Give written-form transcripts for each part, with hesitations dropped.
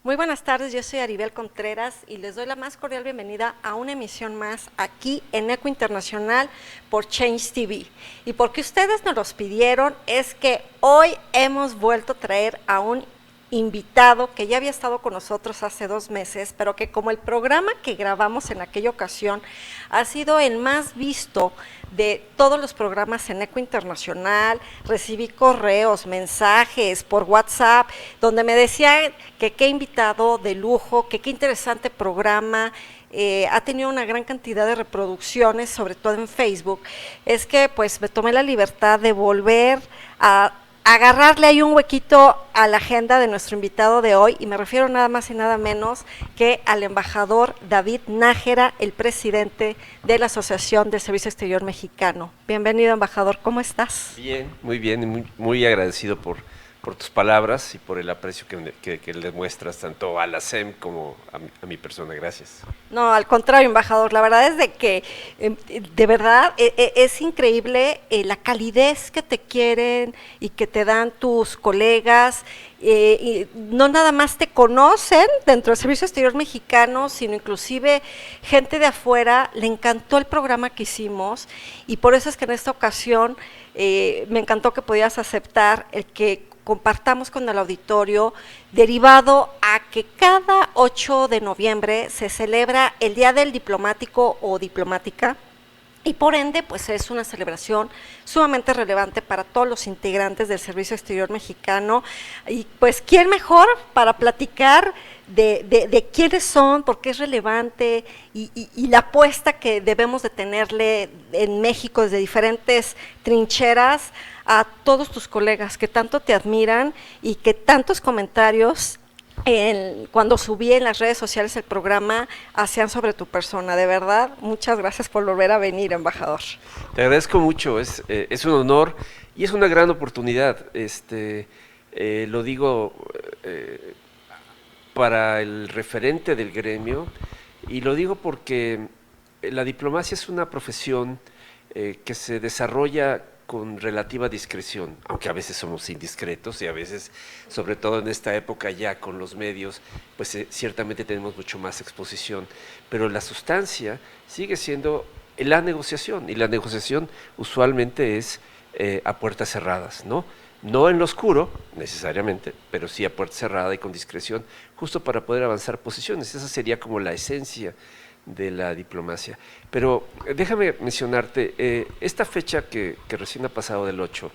Muy buenas tardes, yo soy Aribel Contreras y les doy la más cordial bienvenida a una emisión más aquí en Eco Internacional por Change TV. Y porque ustedes nos los pidieron es que hoy hemos vuelto a traer a un invitado que ya había estado con nosotros hace 2 meses, pero que como el programa que grabamos en aquella ocasión ha sido el más visto de todos los programas en Eco Internacional, recibí correos, mensajes por WhatsApp, donde me decían que qué invitado de lujo, que qué interesante programa, ha tenido una gran cantidad de reproducciones, sobre todo en Facebook. Es que pues me tomé la libertad de volver a agarrarle ahí un huequito a la agenda de nuestro invitado de hoy, y me refiero nada más y nada menos que al embajador David Nájera, el presidente de la Asociación del Servicio Exterior Mexicano. Bienvenido, embajador, ¿cómo estás? Muy bien, y muy agradecido por tus palabras y por el aprecio que le muestras tanto a la SEM como a mi persona. Gracias. No, al contrario, embajador, la verdad es de que de verdad es increíble la calidez que te quieren y que te dan tus colegas, y no nada más te conocen dentro del Servicio Exterior Mexicano, sino inclusive gente de afuera. Le encantó el programa que hicimos y por eso es que en esta ocasión me encantó que podías aceptar el que compartamos con el auditorio, derivado a que cada 8 de noviembre se celebra el Día del Diplomático o Diplomática, y por ende pues es una celebración sumamente relevante para todos los integrantes del Servicio Exterior Mexicano. Y pues quién mejor para platicar de quiénes son, por qué es relevante y la apuesta que debemos de tenerle en México desde diferentes trincheras a todos tus colegas que tanto te admiran y que tantos comentarios cuando subí en las redes sociales el programa hacían sobre tu persona. De verdad, muchas gracias por volver a venir, embajador. Te agradezco mucho, es un honor y es una gran oportunidad. Lo digo para el referente del gremio, y lo digo porque la diplomacia es una profesión que se desarrolla con relativa discreción, aunque a veces somos indiscretos y a veces, sobre todo en esta época ya con los medios, pues ciertamente tenemos mucho más exposición, pero la sustancia sigue siendo la negociación, y la negociación usualmente es a puertas cerradas, ¿no? No en lo oscuro, necesariamente, pero sí a puerta cerrada y con discreción, justo para poder avanzar posiciones. Esa sería como la esencia de la diplomacia. Pero déjame mencionarte, esta fecha que recién ha pasado del 8,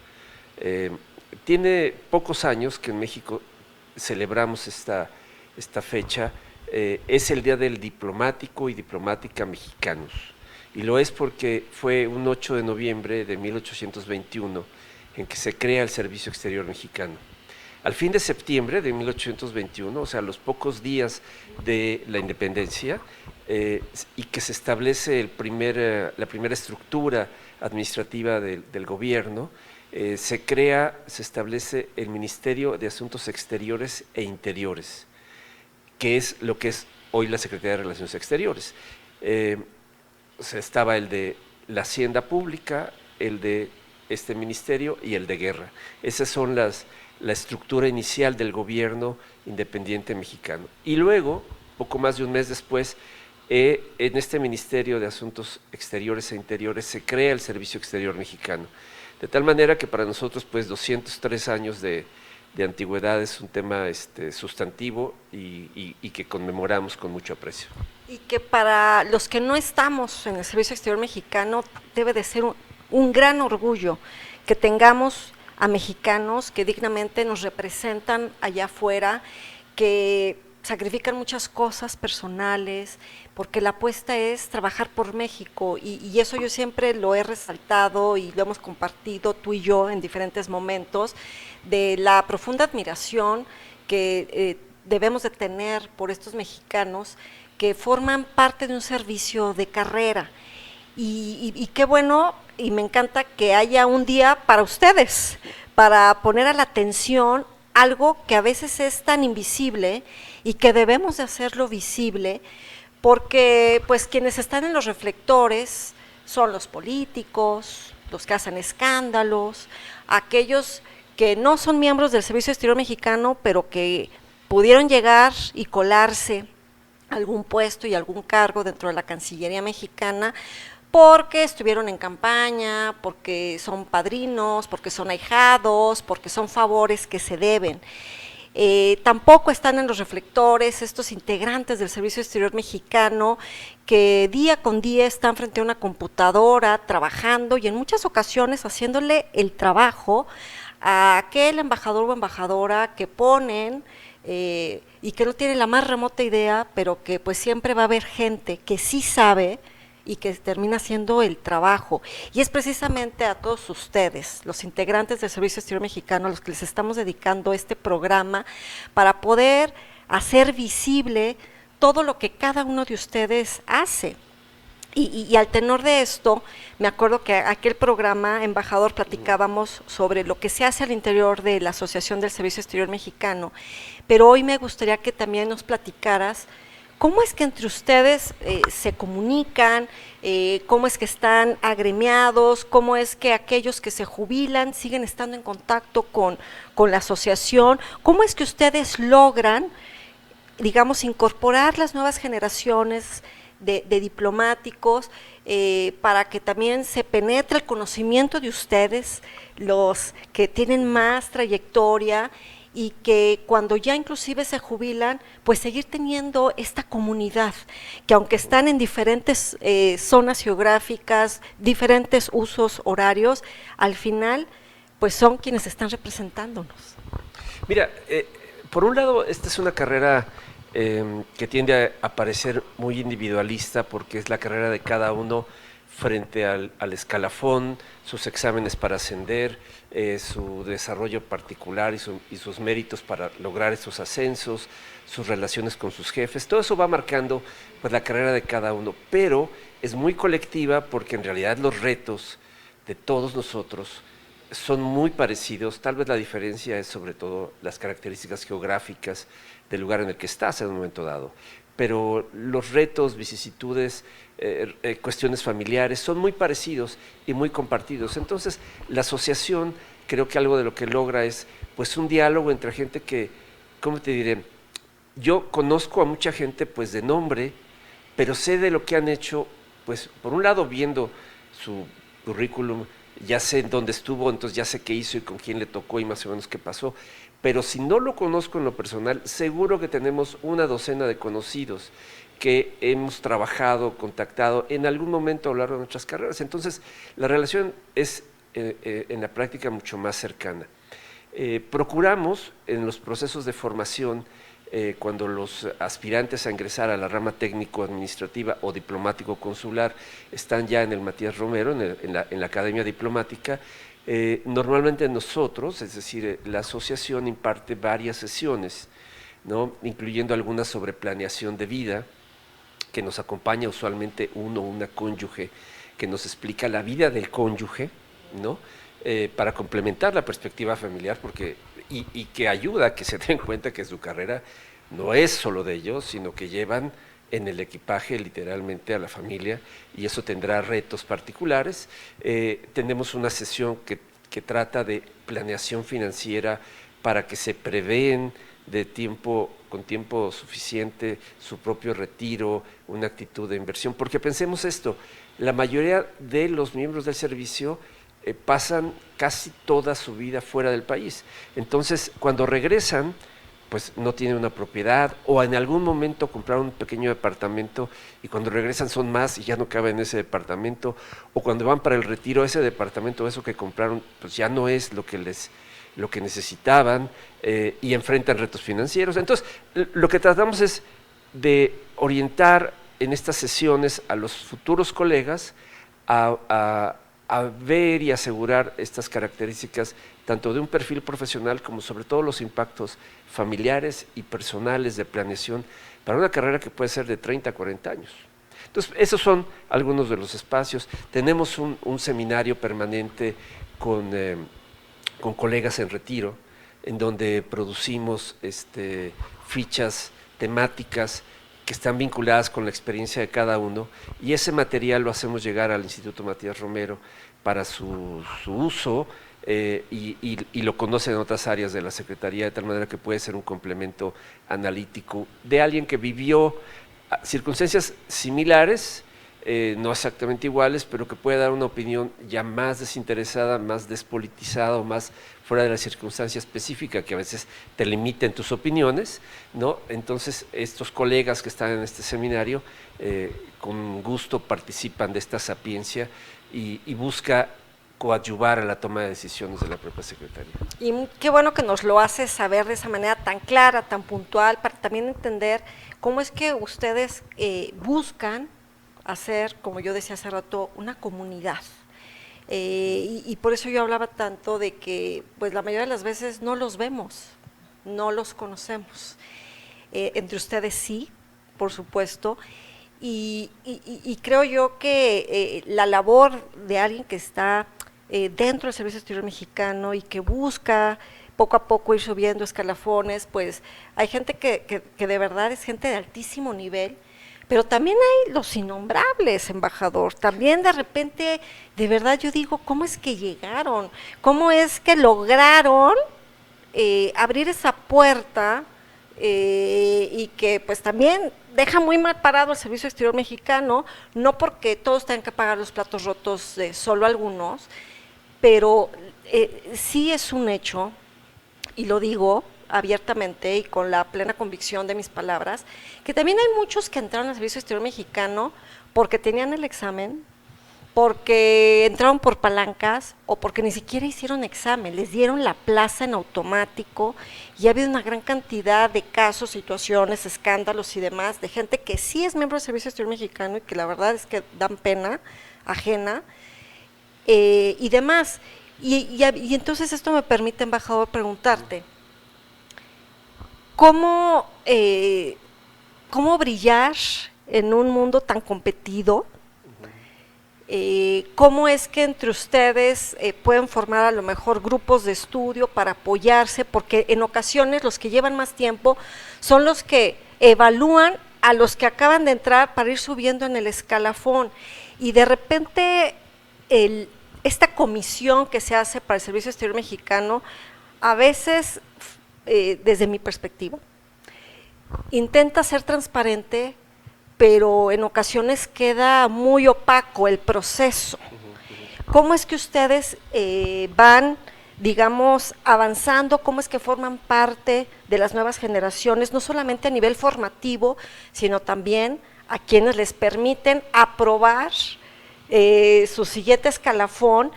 tiene pocos años que en México celebramos esta fecha. Es el Día del Diplomático y Diplomática Mexicanos, y lo es porque fue un 8 de noviembre de 1821 en que se crea el Servicio Exterior Mexicano. Al fin de septiembre de 1821, o sea, a los pocos días de la independencia, y que se establece la primera estructura administrativa del gobierno, se establece el Ministerio de Asuntos Exteriores e Interiores, que es lo que es hoy la Secretaría de Relaciones Exteriores. Estaba el de la Hacienda Pública, el de este ministerio y el de Guerra. Esas son la estructura inicial del gobierno independiente mexicano. Y luego, poco más de un mes después, en este Ministerio de Asuntos Exteriores e Interiores se crea el Servicio Exterior Mexicano, de tal manera que para nosotros pues 203 años de antigüedad es un tema sustantivo y que conmemoramos con mucho aprecio. Y que para los que no estamos en el Servicio Exterior Mexicano debe de ser un gran orgullo que tengamos a mexicanos que dignamente nos representan allá afuera, que sacrifican muchas cosas personales, porque la apuesta es trabajar por México, y eso yo siempre lo he resaltado y lo hemos compartido tú y yo en diferentes momentos, de la profunda admiración que debemos de tener por estos mexicanos que forman parte de un servicio de carrera. Y qué bueno, y me encanta que haya un día para ustedes, para poner a la atención algo que a veces es tan invisible y que debemos de hacerlo visible, porque pues quienes están en los reflectores son los políticos, los que hacen escándalos, aquellos que no son miembros del Servicio Exterior Mexicano, pero que pudieron llegar y colarse a algún puesto y algún cargo dentro de la Cancillería mexicana porque estuvieron en campaña, porque son padrinos, porque son ahijados, porque son favores que se deben. Tampoco están en los reflectores estos integrantes del Servicio Exterior Mexicano que día con día están frente a una computadora trabajando y en muchas ocasiones haciéndole el trabajo a aquel embajador o embajadora que ponen y que no tiene la más remota idea, pero que pues siempre va a haber gente que sí sabe y que termina haciendo el trabajo. Y es precisamente a todos ustedes, los integrantes del Servicio Exterior Mexicano, a los que les estamos dedicando este programa para poder hacer visible todo lo que cada uno de ustedes hace. Y al tenor de esto, me acuerdo que aquel programa, embajador, platicábamos sobre lo que se hace al interior de la Asociación del Servicio Exterior Mexicano, pero hoy me gustaría que también nos platicaras ¿cómo es que entre ustedes se comunican? ¿Cómo es que están agremiados? ¿Cómo es que aquellos que se jubilan siguen estando en contacto con la asociación? ¿Cómo es que ustedes logran, digamos, incorporar las nuevas generaciones de diplomáticos para que también se penetre el conocimiento de ustedes, los que tienen más trayectoria, y que cuando ya inclusive se jubilan, pues seguir teniendo esta comunidad, que aunque están en diferentes zonas geográficas, diferentes usos horarios, al final pues son quienes están representándonos? Mira, por un lado, esta es una carrera que tiende a parecer muy individualista porque es la carrera de cada uno frente al escalafón, sus exámenes para ascender, su desarrollo particular y sus méritos para lograr esos ascensos, sus relaciones con sus jefes, todo eso va marcando pues la carrera de cada uno, pero es muy colectiva porque en realidad los retos de todos nosotros son muy parecidos, tal vez la diferencia es sobre todo las características geográficas del lugar en el que estás en un momento dado, pero los retos, vicisitudes, cuestiones familiares son muy parecidos y muy compartidos. Entonces, la asociación creo que algo de lo que logra es pues un diálogo entre gente que, ¿cómo te diré? Yo conozco a mucha gente pues de nombre, pero sé de lo que han hecho, pues por un lado viendo su currículum, ya sé dónde estuvo, entonces ya sé qué hizo y con quién le tocó y más o menos qué pasó, pero si no lo conozco en lo personal, seguro que tenemos una docena de conocidos que hemos trabajado, contactado en algún momento a lo largo de nuestras carreras. Entonces, la relación es en la práctica mucho más cercana. Procuramos en los procesos de formación, cuando los aspirantes a ingresar a la rama técnico-administrativa o diplomático-consular están ya en el Matías Romero, en la Academia Diplomática, normalmente nosotros, es decir, la asociación imparte varias sesiones, ¿no? Incluyendo algunas sobre planeación de vida, que nos acompaña usualmente uno o una cónyuge que nos explica la vida del cónyuge, ¿no? Para complementar la perspectiva familiar y que ayuda a que se den cuenta que su carrera no es solo de ellos, sino que llevan en el equipaje literalmente a la familia y eso tendrá retos particulares. Tenemos una sesión que trata de planeación financiera para que se prevén con tiempo suficiente su propio retiro, una actitud de inversión, porque pensemos esto, la mayoría de los miembros del servicio pasan casi toda su vida fuera del país, entonces cuando regresan pues no tienen una propiedad o en algún momento compraron un pequeño departamento y cuando regresan son más y ya no caben en ese departamento, o cuando van para el retiro ese departamento, eso que compraron pues ya no es lo que necesitaban y enfrentan retos financieros. Entonces, lo que tratamos es de orientar en estas sesiones a los futuros colegas a ver y asegurar estas características tanto de un perfil profesional como sobre todo los impactos familiares y personales de planeación para una carrera que puede ser de 30 a 40 años. Entonces, esos son algunos de los espacios. Tenemos un seminario permanente con colegas en retiro, en donde producimos fichas temáticas que están vinculadas con la experiencia de cada uno, y ese material lo hacemos llegar al Instituto Matías Romero para su uso y lo conocen en otras áreas de la Secretaría, de tal manera que puede ser un complemento analítico de alguien que vivió circunstancias similares, no exactamente iguales, pero que puede dar una opinión ya más desinteresada, más despolitizada o más fuera de la circunstancia específica que a veces te limiten tus opiniones, ¿no? Entonces, estos colegas que están en este seminario con gusto participan de esta sapiencia y busca coadyuvar a la toma de decisiones de la propia Secretaría. Y qué bueno que nos lo hace saber de esa manera tan clara, tan puntual, para también entender cómo es que ustedes buscan hacer, como yo decía hace rato, una comunidad. Y por eso yo hablaba tanto de que pues la mayoría de las veces no los vemos, no los conocemos. Entre ustedes sí, por supuesto, y creo yo que la labor de alguien que está dentro del Servicio Exterior Mexicano y que busca poco a poco ir subiendo escalafones, pues hay gente que de verdad es gente de altísimo nivel, pero también hay los innombrables, embajador. También de repente, de verdad yo digo, ¿cómo es que llegaron? ¿Cómo es que lograron abrir esa puerta y que pues también deja muy mal parado el Servicio Exterior Mexicano, no porque todos tengan que pagar los platos rotos de solo algunos, pero sí es un hecho, y lo digo abiertamente y con la plena convicción de mis palabras, que también hay muchos que entraron al Servicio Exterior Mexicano porque tenían el examen, porque entraron por palancas o porque ni siquiera hicieron examen, les dieron la plaza en automático, y ha habido una gran cantidad de casos, situaciones, escándalos y demás de gente que sí es miembro del Servicio Exterior Mexicano y que la verdad es que dan pena ajena y demás. Y entonces esto me permite, embajador, preguntarte, ¿cómo brillar en un mundo tan competido? ¿Cómo es que entre ustedes pueden formar a lo mejor grupos de estudio para apoyarse? Porque en ocasiones los que llevan más tiempo son los que evalúan a los que acaban de entrar para ir subiendo en el escalafón, y de repente esta comisión que se hace para el Servicio Exterior Mexicano, a veces, desde mi perspectiva, intenta ser transparente, pero en ocasiones queda muy opaco el proceso. ¿Cómo es que ustedes van, digamos, avanzando? ¿Cómo es que forman parte de las nuevas generaciones, no solamente a nivel formativo, sino también a quienes les permiten aprobar su siguiente escalafón,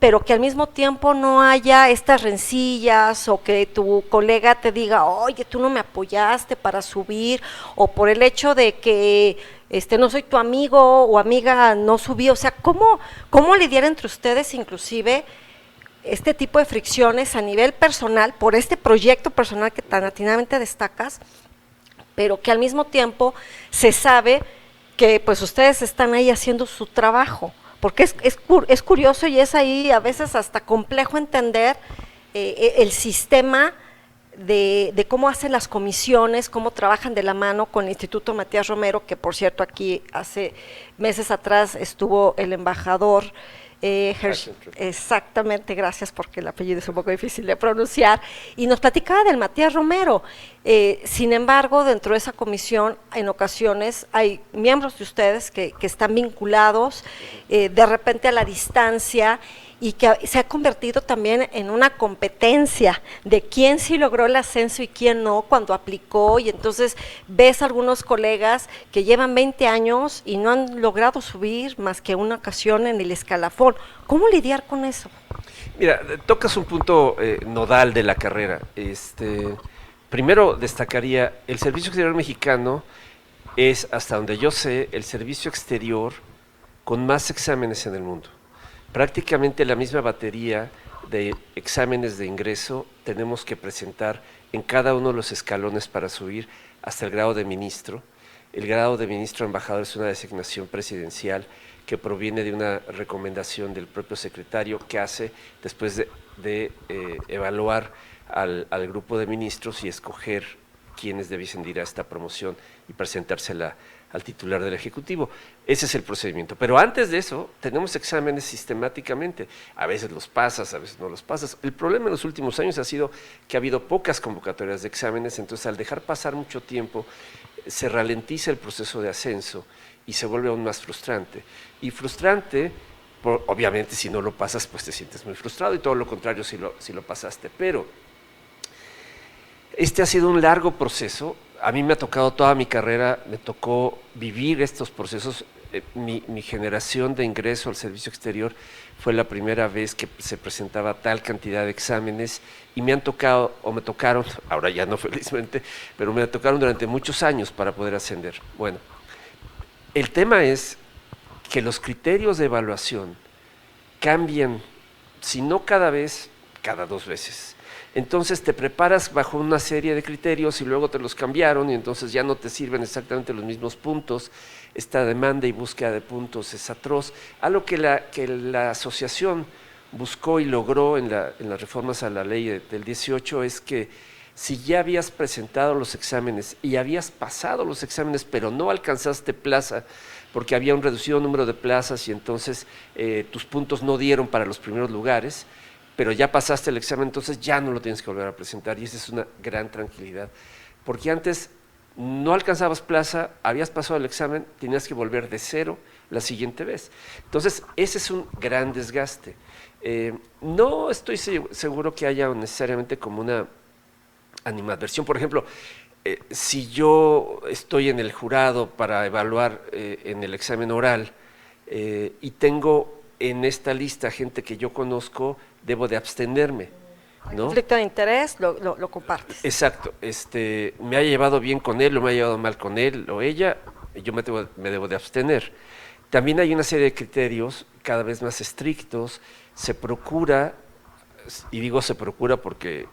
pero que al mismo tiempo no haya estas rencillas o que tu colega te diga, oye, tú no me apoyaste para subir, o por el hecho de que no soy tu amigo o amiga, no subí? O sea, ¿cómo lidiar entre ustedes inclusive este tipo de fricciones a nivel personal por este proyecto personal que tan atinadamente destacas, pero que al mismo tiempo se sabe que pues ustedes están ahí haciendo su trabajo? Porque es curioso y es ahí a veces hasta complejo entender el sistema de cómo hacen las comisiones, cómo trabajan de la mano con el Instituto Matías Romero, que por cierto aquí hace meses atrás estuvo el embajador exactamente, gracias, porque el apellido es un poco difícil de pronunciar, y nos platicaba del Matías Romero. Sin embargo, dentro de esa comisión, en ocasiones hay miembros de ustedes que están vinculados de repente a la distancia, y que se ha convertido también en una competencia de quién sí logró el ascenso y quién no cuando aplicó, y entonces ves algunos colegas que llevan 20 años y no han logrado subir más que una ocasión en el escalafón. ¿Cómo lidiar con eso? Mira, tocas un punto nodal de la carrera. Primero destacaría, el Servicio Exterior Mexicano es, hasta donde yo sé, el servicio exterior con más exámenes en el mundo. Prácticamente la misma batería de exámenes de ingreso tenemos que presentar en cada uno de los escalones para subir hasta el grado de ministro. El grado de ministro embajador es una designación presidencial que proviene de una recomendación del propio secretario que hace después de evaluar al grupo de ministros y escoger quiénes debiesen ir a esta promoción y presentársela al titular del Ejecutivo. Ese es el procedimiento. Pero antes de eso, tenemos exámenes sistemáticamente. A veces los pasas, a veces no los pasas. El problema en los últimos años ha sido que ha habido pocas convocatorias de exámenes, entonces al dejar pasar mucho tiempo, se ralentiza el proceso de ascenso y se vuelve aún más frustrante. Y frustrante, obviamente si no lo pasas, pues te sientes muy frustrado, y todo lo contrario si lo pasaste. Pero este ha sido un largo proceso. A mí me ha tocado toda mi carrera, me tocó vivir estos procesos. Mi generación de ingreso al servicio exterior fue la primera vez que se presentaba tal cantidad de exámenes, y me han tocado, o me tocaron, ahora ya no felizmente, pero me tocaron durante muchos años para poder ascender. Bueno, el tema es que los criterios de evaluación cambian, si no cada vez, cada 2 veces. Entonces te preparas bajo una serie de criterios y luego te los cambiaron y entonces ya no te sirven exactamente los mismos puntos. Esta demanda y búsqueda de puntos es atroz. Algo que la asociación buscó y logró en las reformas a la ley del 18 es que si ya habías presentado los exámenes y habías pasado los exámenes pero no alcanzaste plaza porque había un reducido número de plazas y entonces tus puntos no dieron para los primeros lugares, pero ya pasaste el examen, entonces ya no lo tienes que volver a presentar, y esa es una gran tranquilidad, porque antes no alcanzabas plaza, habías pasado el examen, tenías que volver de cero la siguiente vez. Entonces ese es un gran desgaste. No estoy seguro que haya necesariamente como una animadversión. Por ejemplo, si yo estoy en el jurado para evaluar en el examen oral y tengo en esta lista gente que yo conozco, debo de abstenerme, ¿no? Conflicto de interés, lo compartes. Exacto. Me ha llevado bien con él o me ha llevado mal con él o ella, yo me debo de abstener. También hay una serie de criterios cada vez más estrictos. Se procura, y digo se procura porque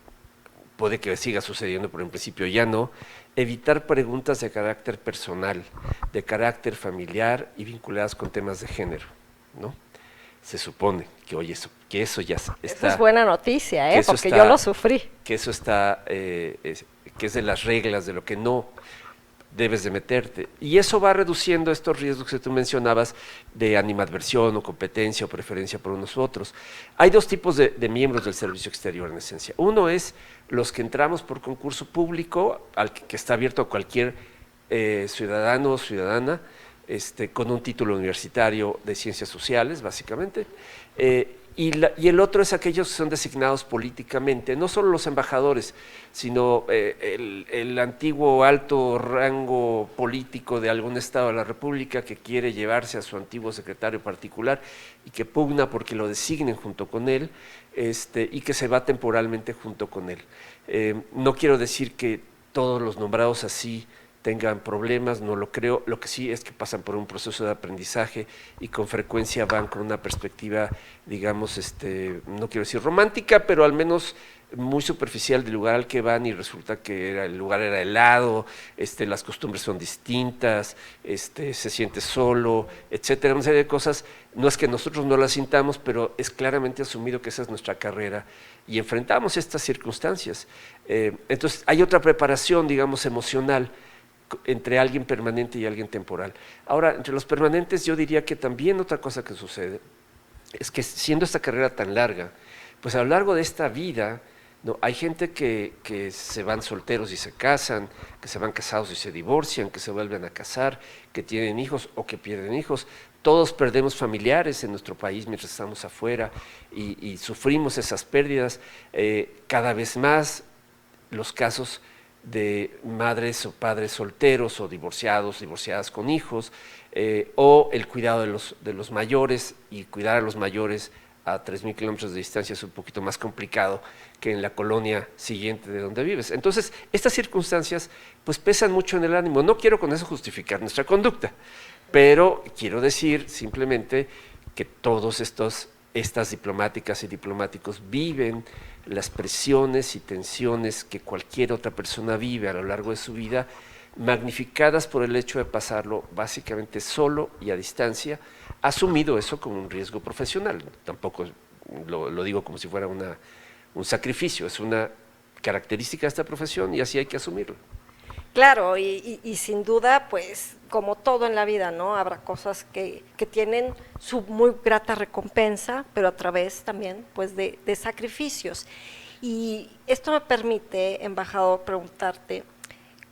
puede que siga sucediendo, pero en principio ya no, evitar preguntas de carácter personal, de carácter familiar y vinculadas con temas de género, ¿no? Se supone que hoy eso ya está. Eso es buena noticia, porque está, yo lo sufrí. Que eso está, que es de las reglas, de lo que no debes de meterte. Y eso va reduciendo estos riesgos que tú mencionabas de animadversión o competencia o preferencia por unos u otros. Hay 2 tipos de miembros del servicio exterior en esencia. Uno es los que entramos por concurso público, al que está abierto a cualquier ciudadano o ciudadana, con un título universitario de ciencias sociales, básicamente, y el otro es aquellos que son designados políticamente, no solo los embajadores, sino el antiguo alto rango político de algún estado de la República que quiere llevarse a su antiguo secretario particular y que pugna porque lo designen junto con él, y que se va temporalmente junto con él. No quiero decir que todos los nombrados así tengan problemas, no lo creo. Lo que sí es que pasan por un proceso de aprendizaje y con frecuencia van con una perspectiva, digamos, no quiero decir romántica, pero al menos muy superficial del lugar al que van, y resulta que el lugar era helado, las costumbres son distintas, se siente solo, etcétera, una serie de cosas. No es que nosotros no las sintamos, pero es claramente asumido que esa es nuestra carrera y enfrentamos estas circunstancias. Entonces hay otra preparación, digamos, emocional entre alguien permanente y alguien temporal. Ahora, entre los permanentes yo diría que también otra cosa que sucede es que siendo esta carrera tan larga, pues a lo largo de esta vida, ¿no? Hay gente que se van solteros y se casan, que se van casados y se divorcian, que se vuelven a casar, que tienen hijos o que pierden hijos. Todos perdemos familiares en nuestro país mientras estamos afuera y sufrimos esas pérdidas. Cada vez más los casos de madres o padres solteros o divorciados, divorciadas con hijos, o el cuidado de los mayores, y cuidar a los mayores a 3,000 kilómetros de distancia es un poquito más complicado que en la colonia siguiente de donde vives. Entonces, estas circunstancias pues pesan mucho en el ánimo. No quiero con eso justificar nuestra conducta, pero quiero decir simplemente que todos estas diplomáticas y diplomáticos viven las presiones y tensiones que cualquier otra persona vive a lo largo de su vida, magnificadas por el hecho de pasarlo básicamente solo y a distancia, asumido eso como un riesgo profesional. Tampoco lo digo como si fuera un sacrificio, es una característica de esta profesión y así hay que asumirlo. Claro, y sin duda, pues como todo en la vida, ¿no? Habrá cosas que tienen su muy grata recompensa, pero a través también, pues, de sacrificios. Y esto me permite, embajador, preguntarte,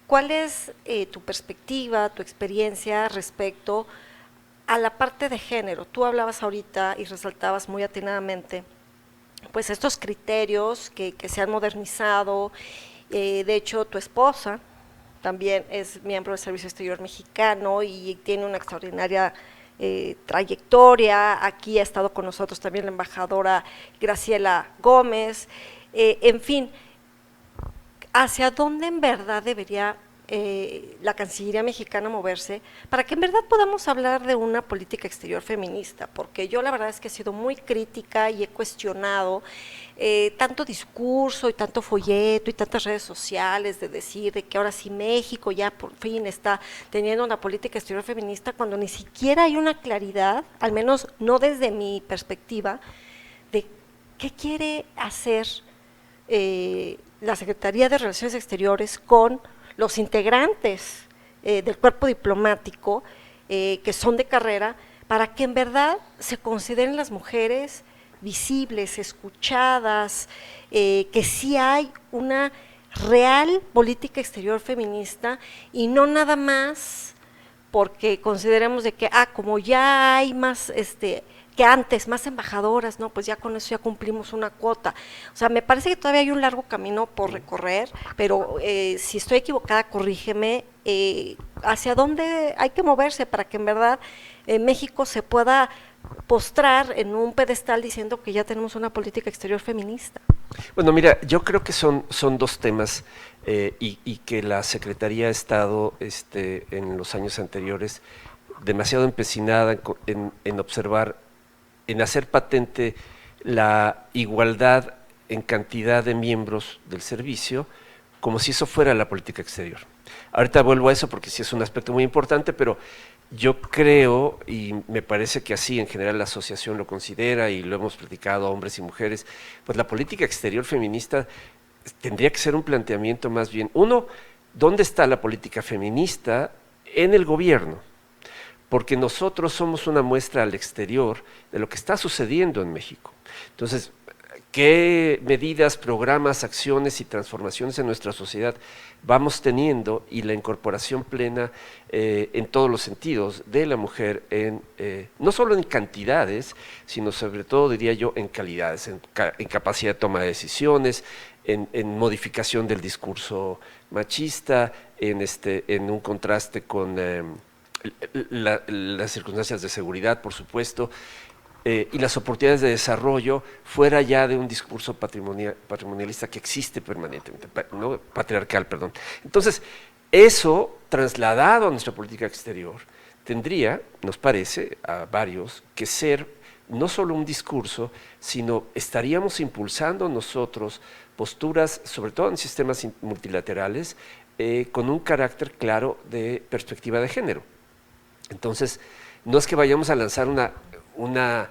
¿cuál es tu perspectiva, tu experiencia respecto a la parte de género? Tú hablabas ahorita y resaltabas muy atinadamente, pues, estos criterios que se han modernizado. De hecho, tu esposa también es miembro del Servicio Exterior Mexicano y tiene una extraordinaria trayectoria. Aquí ha estado con nosotros también la embajadora Graciela Gómez. En fin, ¿hacia dónde en verdad debería la Cancillería mexicana moverse para que en verdad podamos hablar de una política exterior feminista? Porque yo la verdad es que he sido muy crítica y he cuestionado tanto discurso y tanto folleto y tantas redes sociales de decir de que ahora sí México ya por fin está teniendo una política exterior feminista, cuando ni siquiera hay una claridad, al menos no desde mi perspectiva, de qué quiere hacer la Secretaría de Relaciones Exteriores con los integrantes del cuerpo diplomático que son de carrera, para que en verdad se consideren las mujeres visibles, escuchadas, que sí hay una real política exterior feminista y no nada más porque consideremos de que, como ya hay más que antes, más embajadoras, no, pues ya con eso ya cumplimos una cuota. O sea, me parece que todavía hay un largo camino por recorrer, pero si estoy equivocada, corrígeme, ¿hacia dónde hay que moverse para que en verdad México se pueda postrar en un pedestal diciendo que ya tenemos una política exterior feminista? Bueno, mira, yo creo que son dos temas y que la Secretaría ha estado en los años anteriores demasiado empecinada en observar, en hacer patente la igualdad en cantidad de miembros del servicio, como si eso fuera la política exterior. Ahorita vuelvo a eso porque sí es un aspecto muy importante, pero yo creo, y me parece que así en general la asociación lo considera y lo hemos platicado hombres y mujeres, pues la política exterior feminista tendría que ser un planteamiento más bien, uno, ¿dónde está la política feminista en el gobierno? Porque nosotros somos una muestra al exterior de lo que está sucediendo en México. Entonces, ¿qué medidas, programas, acciones y transformaciones en nuestra sociedad vamos teniendo y la incorporación plena en todos los sentidos de la mujer, no solo en cantidades, sino sobre todo, diría yo, en calidades, en capacidad de toma de decisiones, en modificación del discurso machista, en un contraste con las circunstancias de seguridad, por supuesto, y las oportunidades de desarrollo fuera ya de un discurso patrimonialista que existe permanentemente, ¿no? Patriarcal, perdón. Entonces, eso trasladado a nuestra política exterior tendría, nos parece a varios, que ser no solo un discurso, sino estaríamos impulsando nosotros posturas, sobre todo en sistemas multilaterales, con un carácter claro de perspectiva de género. Entonces, no es que vayamos a lanzar una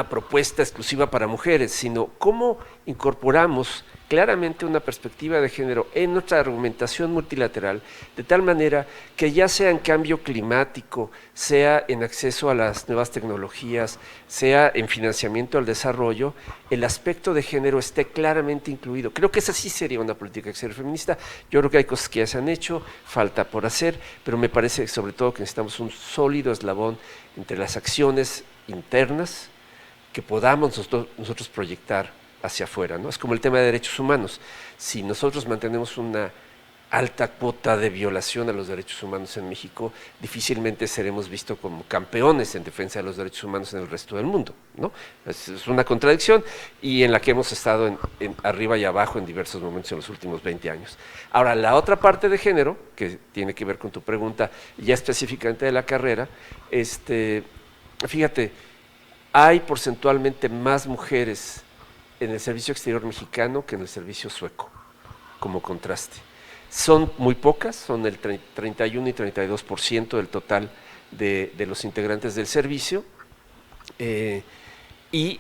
propuesta exclusiva para mujeres, sino cómo incorporamos claramente una perspectiva de género en nuestra argumentación multilateral, de tal manera que ya sea en cambio climático, sea en acceso a las nuevas tecnologías, sea en financiamiento al desarrollo, el aspecto de género esté claramente incluido. Creo que esa sí sería una política exterior feminista. Yo creo que hay cosas que ya se han hecho, falta por hacer, pero me parece sobre todo que necesitamos un sólido eslabón entre las acciones internas que podamos nosotros proyectar hacia afuera, ¿no? Es como el tema de derechos humanos. Si nosotros mantenemos una alta cuota de violación a los derechos humanos en México, difícilmente seremos vistos como campeones en defensa de los derechos humanos en el resto del mundo, ¿no? Es una contradicción y en la que hemos estado en arriba y abajo en diversos momentos en los últimos 20 años. Ahora, la otra parte de género, que tiene que ver con tu pregunta ya específicamente de la carrera, fíjate, hay porcentualmente más mujeres en el servicio exterior mexicano que en el servicio sueco, como contraste. Son muy pocas, son el 31 y 32% del total de los integrantes del servicio, y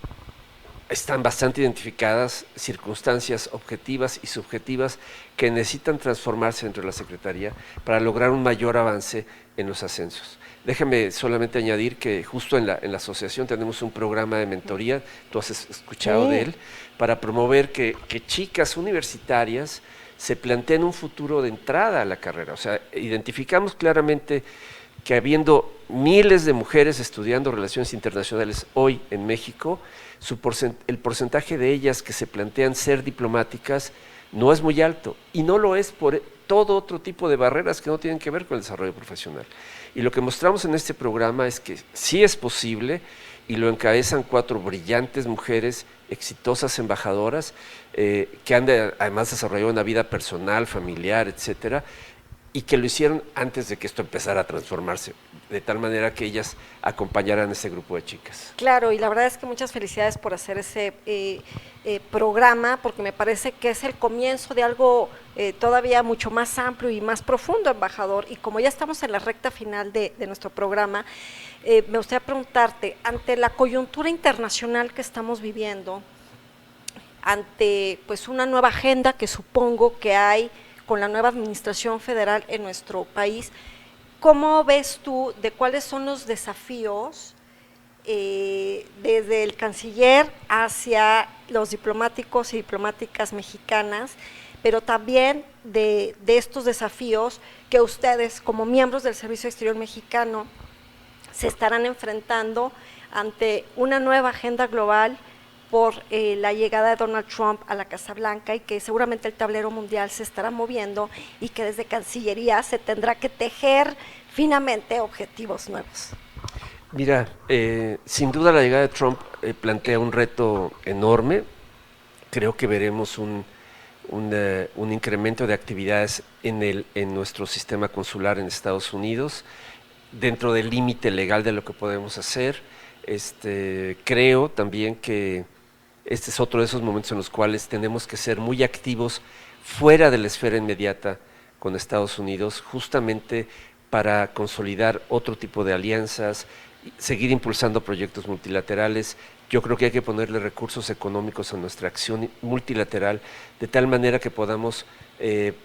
están bastante identificadas circunstancias objetivas y subjetivas que necesitan transformarse dentro de la Secretaría para lograr un mayor avance en los ascensos. Déjame solamente añadir que justo en la asociación tenemos un programa de mentoría, tú has escuchado de él, para promover que chicas universitarias se planteen un futuro de entrada a la carrera. O sea, identificamos claramente que habiendo miles de mujeres estudiando relaciones internacionales hoy en México, el porcentaje de ellas que se plantean ser diplomáticas no es muy alto, y no lo es por todo otro tipo de barreras que no tienen que ver con el desarrollo profesional. Y lo que mostramos en este programa es que sí es posible, y lo encabezan 4 brillantes mujeres exitosas embajadoras que han además desarrollado una vida personal, familiar, etcétera, y que lo hicieron antes de que esto empezara a transformarse, de tal manera que ellas acompañaran a ese grupo de chicas. Claro, y la verdad es que muchas felicidades por hacer ese programa, porque me parece que es el comienzo de algo todavía mucho más amplio y más profundo, embajador, y como ya estamos en la recta final de nuestro programa, me gustaría preguntarte, ante la coyuntura internacional que estamos viviendo, ante pues una nueva agenda que supongo que hay con la nueva administración federal en nuestro país, ¿cómo ves tú de cuáles son los desafíos desde el canciller hacia los diplomáticos y diplomáticas mexicanas, pero también de estos desafíos que ustedes como miembros del Servicio Exterior Mexicano se estarán enfrentando ante una nueva agenda global por la llegada de Donald Trump a la Casa Blanca, y que seguramente el tablero mundial se estará moviendo y que desde Cancillería se tendrá que tejer finamente objetivos nuevos? Mira, sin duda la llegada de Trump plantea un reto enorme. Creo que veremos un incremento de actividades en nuestro sistema consular en Estados Unidos, dentro del límite legal de lo que podemos hacer. Creo también que este es otro de esos momentos en los cuales tenemos que ser muy activos fuera de la esfera inmediata con Estados Unidos, justamente para consolidar otro tipo de alianzas, seguir impulsando proyectos multilaterales. Yo creo que hay que ponerle recursos económicos a nuestra acción multilateral, de tal manera que podamos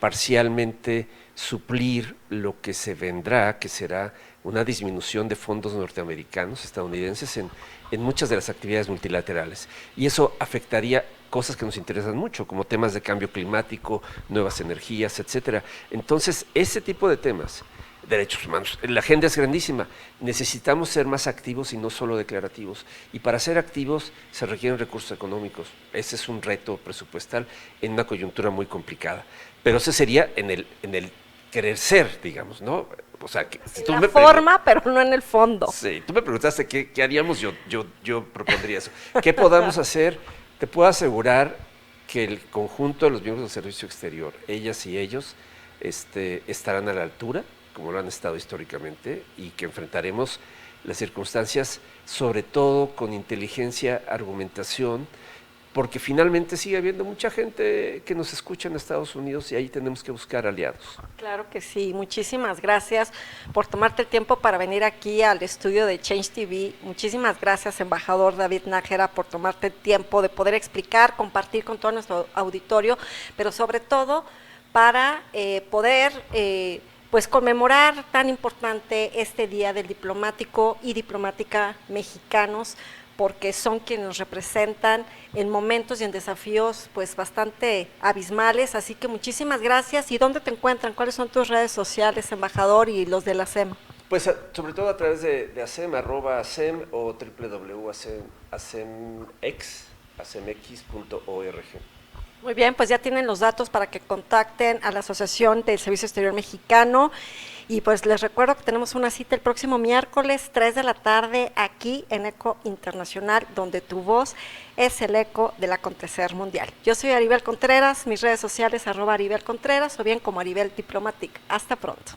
parcialmente suplir lo que se vendrá, que será una disminución de fondos norteamericanos, estadounidenses, en muchas de las actividades multilaterales. Y eso afectaría cosas que nos interesan mucho, como temas de cambio climático, nuevas energías, etcétera. Entonces, ese tipo de temas, derechos humanos, la agenda es grandísima, necesitamos ser más activos y no solo declarativos, y para ser activos se requieren recursos económicos. Ese es un reto presupuestal en una coyuntura muy complicada, pero ese sería en el querer ser, digamos, ¿no? O sea, que si tú la forma, pero no en el fondo. Sí, tú me preguntaste qué haríamos, yo propondría eso. ¿Qué podamos hacer? Te puedo asegurar que el conjunto de los miembros del Servicio Exterior, ellas y ellos, estarán a la altura, como lo han estado históricamente, y que enfrentaremos las circunstancias, sobre todo con inteligencia, argumentación, porque finalmente sigue habiendo mucha gente que nos escucha en Estados Unidos y ahí tenemos que buscar aliados. Claro que sí, muchísimas gracias por tomarte el tiempo para venir aquí al estudio de Change TV. Muchísimas gracias, embajador David Nájera, por tomarte el tiempo de poder explicar, compartir con todo nuestro auditorio, pero sobre todo para poder pues conmemorar tan importante este Día del Diplomático y Diplomática mexicanos, porque son quienes nos representan en momentos y en desafíos pues bastante abismales. Así que muchísimas gracias. ¿Y dónde te encuentran? ¿Cuáles son tus redes sociales, embajador, y los de la ASEM? Pues sobre todo a través de ASEM, @ASEM, o www.asemx.org. Muy bien, pues ya tienen los datos para que contacten a la Asociación del Servicio Exterior Mexicano. Y pues les recuerdo que tenemos una cita el próximo miércoles, 3 de la tarde, aquí en ECO Internacional, donde tu voz es el eco del acontecer mundial. Yo soy Aribel Contreras, mis redes sociales @Aribel Contreras, o bien como Aribel Diplomatic. Hasta pronto.